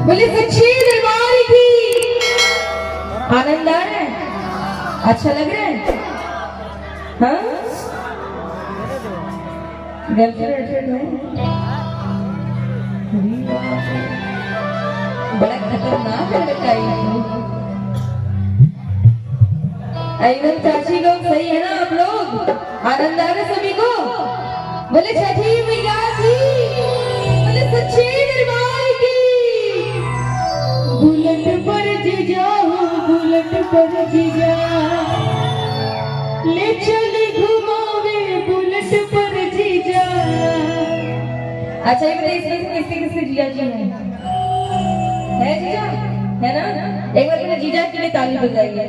बोले सच्ची दरबार की। आनंद आ रहा है, अच्छा लग रहा है। हाँ गर्लफ्रेंड है, बड़ा खतरनाक लड़का है। एकदम चाची लोग सही है ना आप लोग? आनंद आ रहा सभी को? बोले छठी मैया की, बोले सच्चे दरबार की। बुलेट पर जीजा हो, बुलेट पर जीजा ले चले घुमावे, बुलेट पर जीजा। अच्छा ये बताइए इसमें किसके किसके जीजा जी हैं? है जीजा? है ना? एक बार मेरे जीजा के लिए ताली बजाइए।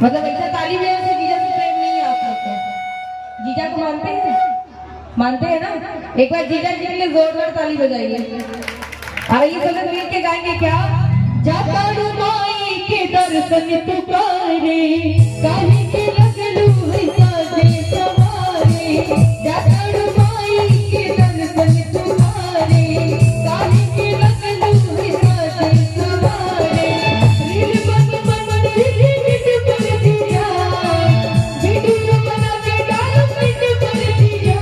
मतलब ऐसा ताली बजाने से जीजा से प्रेम नहीं है आप लोग को? जीजा को मानते हैं? मानते हैं ना? एक बार जीजा जी के लिए जोरदार ताली बजाइए। आइए सब लोग मिल के गाएंगे क्या? जाता माई के दर्शन पुकारे, काहे के लगलू है साजे सवारे। जाता माई के दर्शन पुकारे, काहे के लगलू है साजे सवारे। रील बन बन रील पर दिया, वीडियो बना के डालो पिट पर दिया।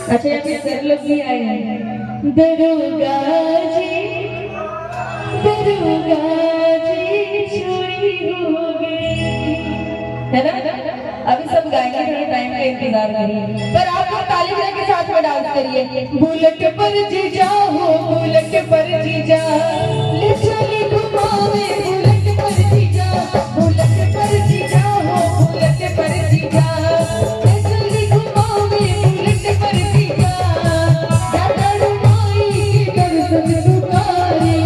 अच्छा यहाँ पे सर लोग भी आए हैं। दरोगा जी चोरी हो गई, है ना? अभी सब गाएंगे, थोड़ा टाइम का इंतजार करिए, पर आप लोग ताली बजा के साथ में डांस करिए। बुलेट पर जीजा हो, बुलेट पर जीजा ले चले घुमावे, बुलेट पर जीजा, बुलेट पर जीजा हो, बुलेट पर जीजा ले चले घुमावे, बुलेट पर जीजा। जाता माई के दर्शन पुकारे,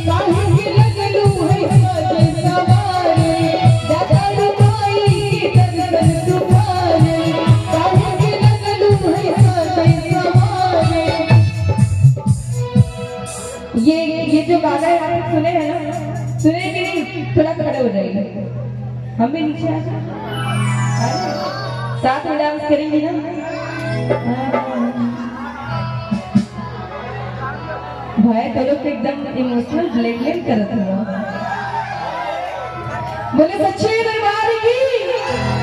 काहे के लगलू है साजे सवारे। जाता माई के दर्शन पुकारे, काहे के लगलू है साजे सवारे। ये जो गाना है आपने सुने हैं ना? सुने कि नहीं? थोड़ा खड़े हो जाइए, हम भी नीचे आ जाए, साथ में डांस करेंगे ना? भाई तो लोग एकदम इमोशनल ब्लैकमेल करते हो। बोले सच्चे दरबार की,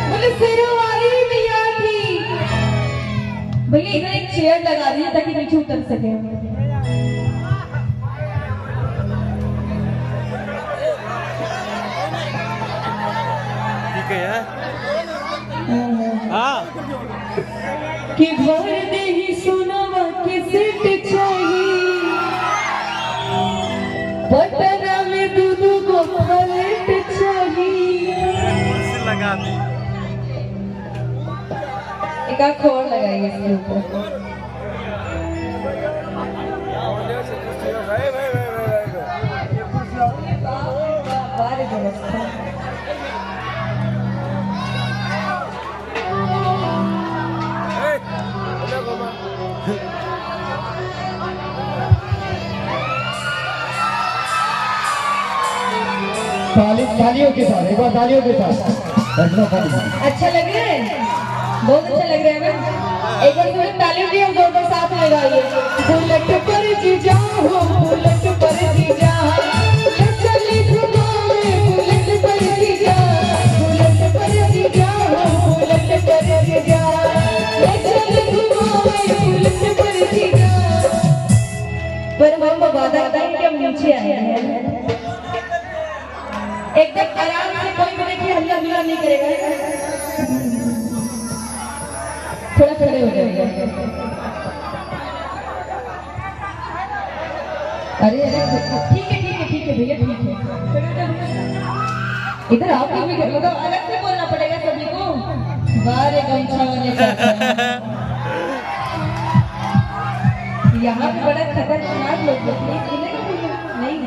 बोले शेरों वाली मैया की। भैया इधर एक चेयर लगा दीजिए ताकि नीचे उतर सके। कि भर नहीं सुनावा के सेट चाहिए, पटना में दूधू को पलेट चाहिए। लगा दी एक आंख और लगाइए इसके ऊपर। तालियों के साथ, एक बार तालियों के साथ। अच्छा लग रहा है, बहुत अच्छा लग रहा है ना? एक बार थोड़ी तालियों की हम दोनों साथ लगाइए। बुलेट पर जीजा हो, बुलेट पर जीजा ले चले घुमावे, बुलेट पर जीजा, बुलेट पर जीजा हो, बुलेट पर जीजा ले चले घुमावे, बुलेट पर जीजा। पर हम वादा करें कि हम नीचे आए हैं एकदम आराम से, कोई भी देखिए हल्ला गुल्ला नहीं करेगा। थोड़ा खड़े हो जाइए। अरे ठीक है भैया, ठीक है। इधर आप लोग भी मतलब अलग से बोलना पड़ेगा सभी को। बारे गमछा वाले यहाँ पे बड़ा खतरनाक लोग नहीं,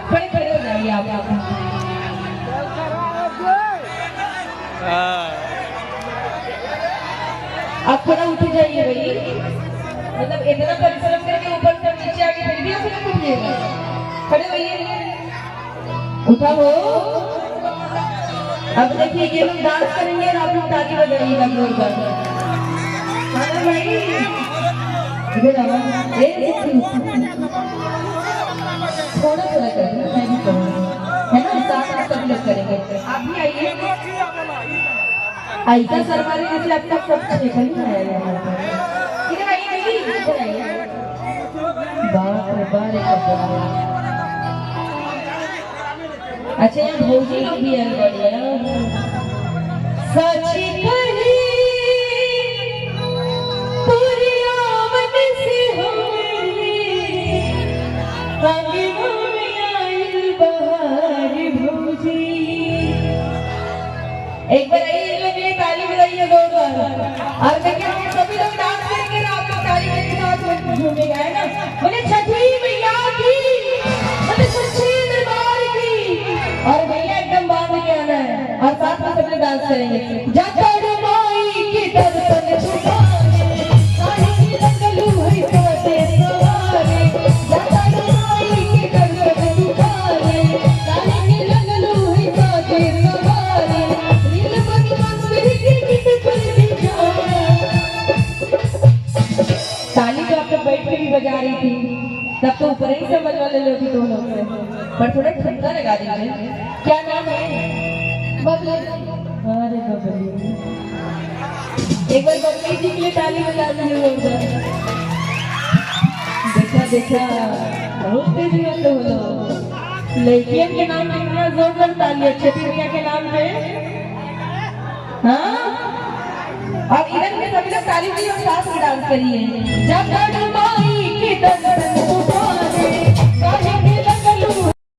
खड़े खड़े हो जाइए आप। आप थोड़ा उठ जाइए भाई, मतलब इतना परिश्रम करके ऊपर से नीचे आके फिर भी आपको उठिएगा। खड़े होइए, उठा हो। अब देखिए ये लोग डांस करेंगे और आप लोग ताली बजाइएगा जोरदार। हाँ भाई इधर आओ। थोड़ा थोड़ा करना, मैं भी करूँगी, है ना? साथ में सभी लोग करेंगे। आप भी आइए। ऐसा सरमारे जैसे अब तक सब देखा नहीं आया यहाँ पर। इधर आइए दीदी, इधर आइए। बाप रे बाप रे बाप। अच्छा यहाँ भौजी लोग भी है बढ़िया। सची कही पूरी आमद से होली अंगनों में आई बहार भौजी। एक बार आइए इन लोग के लिए ताली बजाइए जोरदार। और देखिए हम सभी लोग डांस करेंगे ना, आप लोग ताली के साथ झूमेगा, है ना? बोले छठी मैया की, बोले सच्चे दरबार की। और भैया एकदम बांध के आना है और साथ में सब लोग डांस करेंगे। जकड़ माई की दर्शन छुपाने साड़ी की लगलू है तोते सवारे। जकड़ माई की दर्शन छुपाने साड़ी की लगलू है तोते सवारे। नील बदन मेरी किट पर दिखाना। ताली तो आप लोग बैठ के भी बजा रही थी, तब तो ऊपर ही से बजवा ले लो थी दोनों से, पर थोड़ा ठंडा लगा दीजिए। क्या नाम है? बबली। अरे बबली, एक बार बबली जी के लिए ताली बजा दीजिए। देखा देखा बहुत तेजी में तो बोलो। लड़कियों के नाम पे इतना जोरदार ताली है, छठी मैया के नाम पे। हाँ, और इधर में सभी लोग ताली बजाइए और साथ में डांस करिए। जकड़ माई की दर्शन छुपाने